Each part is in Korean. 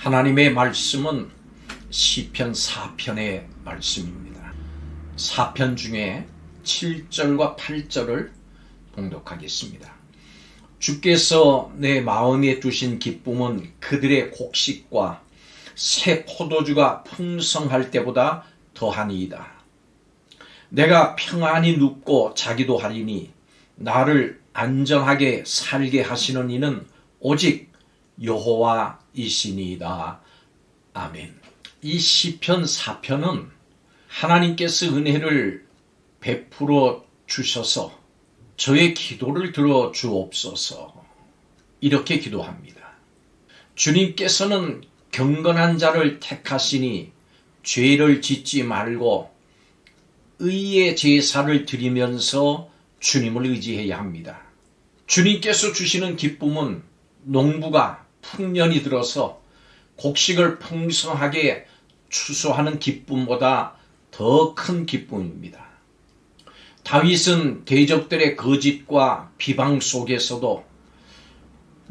하나님의 말씀은 시편 4편의 말씀입니다. 4편 중에 7절과 8절을 봉독하겠습니다. 주께서 내 마음에 두신 기쁨은 그들의 곡식과 새 포도주가 풍성할 때보다 더하니이다. 내가 평안히 눕고 자기도 하리니 나를 안전하게 살게 하시는 이는 오직 여호와이시니이다. 아멘. 이 시편 4편은 하나님께서 은혜를 베풀어 주셔서 저의 기도를 들어 주옵소서 이렇게 기도합니다. 주님께서는 경건한 자를 택하시니 죄를 짓지 말고 의의 제사를 드리면서 주님을 의지해야 합니다. 주님께서 주시는 기쁨은 농부가 풍년이 들어서 곡식을 풍성하게 추수하는 기쁨보다 더 큰 기쁨입니다. 다윗은 대적들의 거짓과 비방 속에서도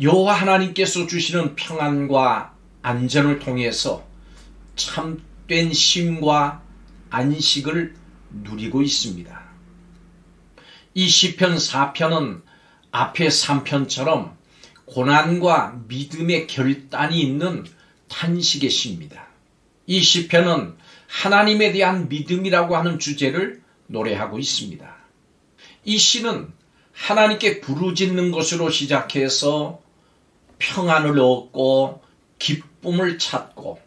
여호와 하나님께서 주시는 평안과 안전을 통해서 참된 쉼과 안식을 누리고 있습니다. 이 시편 4편은 앞의 3편처럼 고난과 믿음의 결단이 있는 탄식의 시입니다. 이 시편은 하나님에 대한 믿음이라고 하는 주제를 노래하고 있습니다. 이 시는 하나님께 부르짖는 것으로 시작해서 평안을 얻고 기쁨을 찾고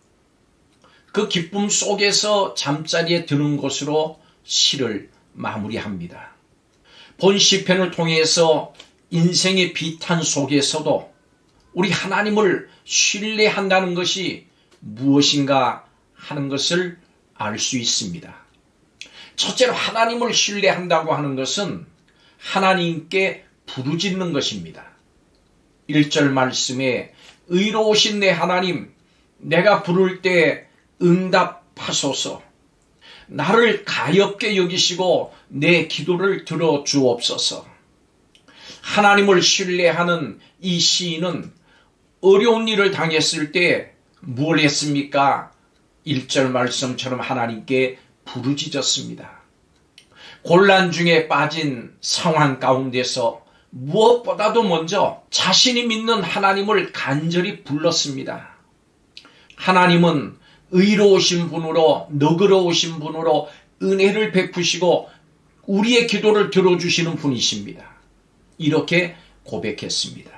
그 기쁨 속에서 잠자리에 드는 것으로 시를 마무리합니다. 본 시편을 통해서 인생의 비탄 속에서도 우리 하나님을 신뢰한다는 것이 무엇인가 하는 것을 알 수 있습니다. 첫째로 하나님을 신뢰한다고 하는 것은 하나님께 부르짖는 것입니다. 1절 말씀에 의로우신 내 하나님, 내가 부를 때 응답하소서. 나를 가엾게 여기시고 내 기도를 들어 주옵소서. 하나님을 신뢰하는 이 시인은 어려운 일을 당했을 때 뭘 했습니까? 1절 말씀처럼 하나님께 부르짖었습니다. 곤란 중에 빠진 상황 가운데서 무엇보다도 먼저 자신이 믿는 하나님을 간절히 불렀습니다. 하나님은 의로우신 분으로 너그러우신 분으로 은혜를 베푸시고 우리의 기도를 들어주시는 분이십니다. 이렇게 고백했습니다.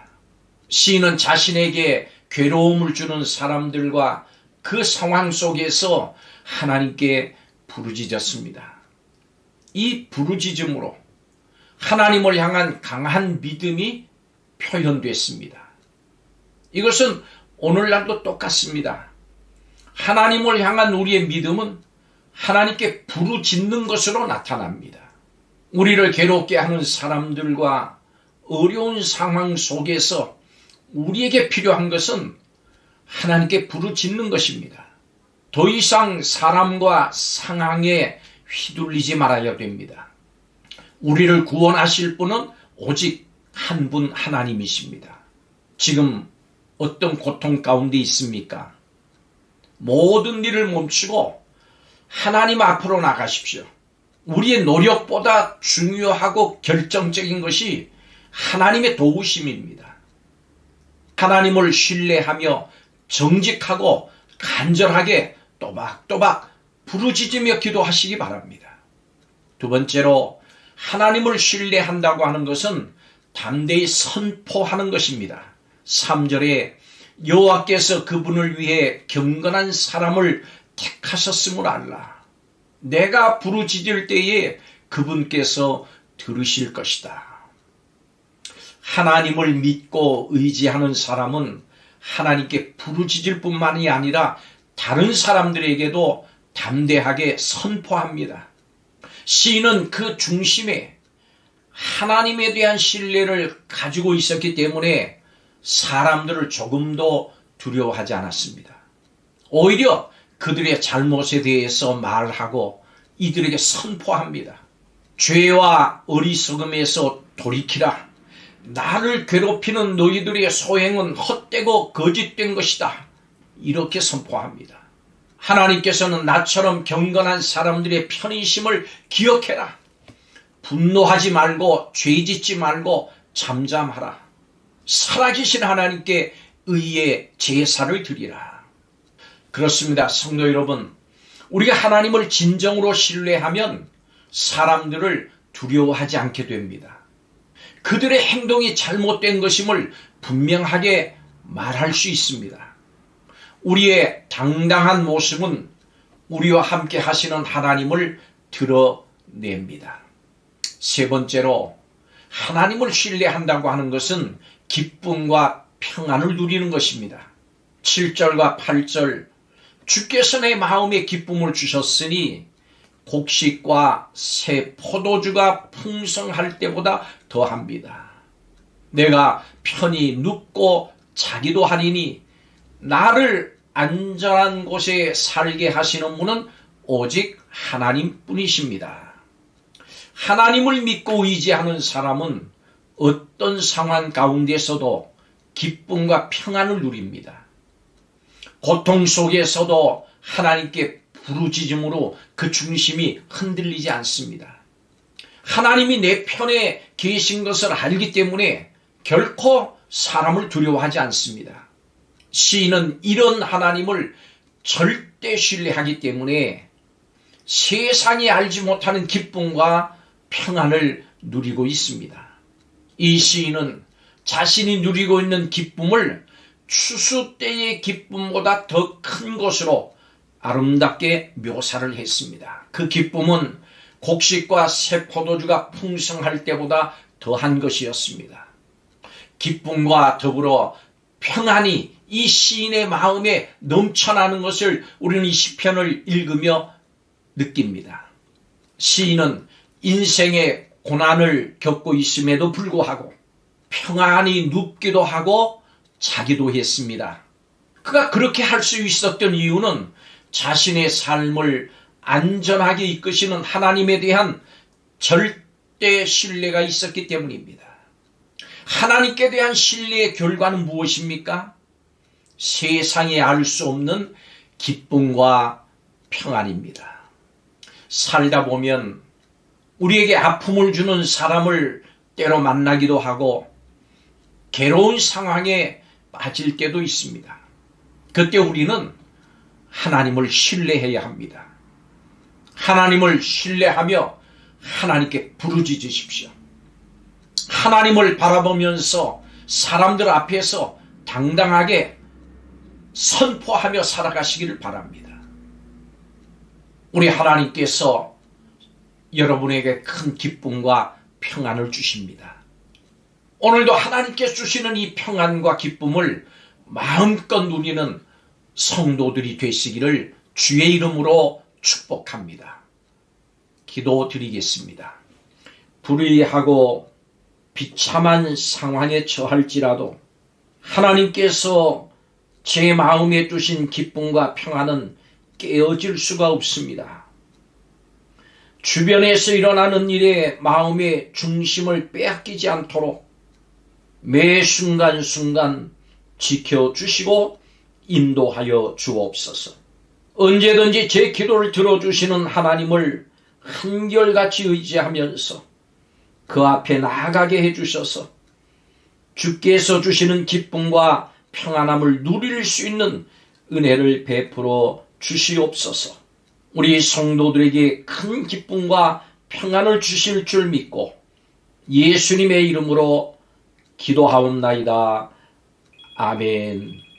시인은 자신에게 괴로움을 주는 사람들과 그 상황 속에서 하나님께 부르짖었습니다. 이 부르짖음으로 하나님을 향한 강한 믿음이 표현됐습니다. 이것은 오늘날도 똑같습니다. 하나님을 향한 우리의 믿음은 하나님께 부르짖는 것으로 나타납니다. 우리를 괴롭게 하는 사람들과 어려운 상황 속에서 우리에게 필요한 것은 하나님께 부르짖는 것입니다. 더 이상 사람과 상황에 휘둘리지 말아야 됩니다. 우리를 구원하실 분은 오직 한 분 하나님이십니다. 지금 어떤 고통 가운데 있습니까? 모든 일을 멈추고 하나님 앞으로 나가십시오. 우리의 노력보다 중요하고 결정적인 것이 하나님의 도우심입니다. 하나님을 신뢰하며 정직하고 간절하게 또박또박 부르짖으며 기도하시기 바랍니다. 두 번째로 하나님을 신뢰한다고 하는 것은 담대히 선포하는 것입니다. 3절에 여호와께서 그분을 위해 경건한 사람을 택하셨음을 알라. 내가 부르짖을 때에 그분께서 들으실 것이다. 하나님을 믿고 의지하는 사람은 하나님께 부르짖을 뿐만이 아니라 다른 사람들에게도 담대하게 선포합니다. 시인은 그 중심에 하나님에 대한 신뢰를 가지고 있었기 때문에 사람들을 조금도 두려워하지 않았습니다. 오히려 그들의 잘못에 대해서 말하고 이들에게 선포합니다. 죄와 어리석음에서 돌이키라. 나를 괴롭히는 너희들의 소행은 헛되고 거짓된 것이다. 이렇게 선포합니다. 하나님께서는 나처럼 경건한 사람들의 편의심을 기억해라. 분노하지 말고 죄짓지 말고 잠잠하라. 살아계신 하나님께 의의 제사를 드리라. 그렇습니다. 성도 여러분, 우리가 하나님을 진정으로 신뢰하면 사람들을 두려워하지 않게 됩니다. 그들의 행동이 잘못된 것임을 분명하게 말할 수 있습니다. 우리의 당당한 모습은 우리와 함께 하시는 하나님을 드러냅니다. 세 번째로, 하나님을 신뢰한다고 하는 것은 기쁨과 평안을 누리는 것입니다. 7절과 8절, 주께서 내 마음에 기쁨을 주셨으니 곡식과 새 포도주가 풍성할 때보다 더합니다. 내가 편히 눕고 자기도 하리니 나를 안전한 곳에 살게 하시는 분은 오직 하나님뿐이십니다. 하나님을 믿고 의지하는 사람은 어떤 상황 가운데서도 기쁨과 평안을 누립니다. 고통 속에서도 하나님께 부르짖음으로 그 중심이 흔들리지 않습니다. 하나님이 내 편에 계신 것을 알기 때문에 결코 사람을 두려워하지 않습니다. 시인은 이런 하나님을 절대 신뢰하기 때문에 세상이 알지 못하는 기쁨과 평안을 누리고 있습니다. 이 시인은 자신이 누리고 있는 기쁨을 추수 때의 기쁨보다 더 큰 것으로 아름답게 묘사를 했습니다. 그 기쁨은 곡식과 새 포도주가 풍성할 때보다 더한 것이었습니다. 기쁨과 더불어 평안이 이 시인의 마음에 넘쳐나는 것을 우리는 이 시편을 읽으며 느낍니다. 시인은 인생의 고난을 겪고 있음에도 불구하고 평안히 눕기도 하고 자기도 했습니다. 그가 그렇게 할 수 있었던 이유는 자신의 삶을 안전하게 이끄시는 하나님에 대한 절대 신뢰가 있었기 때문입니다. 하나님께 대한 신뢰의 결과는 무엇입니까? 세상에 알 수 없는 기쁨과 평안입니다. 살다 보면 우리에게 아픔을 주는 사람을 때로 만나기도 하고 괴로운 상황에 빠질 때도 있습니다. 그때 우리는 하나님을 신뢰해야 합니다. 하나님을 신뢰하며 하나님께 부르짖으십시오. 하나님을 바라보면서 사람들 앞에서 당당하게 선포하며 살아가시기를 바랍니다. 우리 하나님께서 여러분에게 큰 기쁨과 평안을 주십니다. 오늘도 하나님께 주시는 이 평안과 기쁨을 마음껏 누리는 성도들이 되시기를 주의 이름으로 축복합니다. 기도드리겠습니다. 불의하고 비참한 상황에 처할지라도 하나님께서 제 마음에 두신 기쁨과 평안은 깨어질 수가 없습니다. 주변에서 일어나는 일에 마음의 중심을 빼앗기지 않도록 매 순간순간 지켜주시고 인도하여 주옵소서. 언제든지 제 기도를 들어주시는 하나님을 한결같이 의지하면서 그 앞에 나아가게 해주셔서 주께서 주시는 기쁨과 평안함을 누릴 수 있는 은혜를 베풀어 주시옵소서. 우리 성도들에게 큰 기쁨과 평안을 주실 줄 믿고 예수님의 이름으로 기도하옵나이다. 아멘.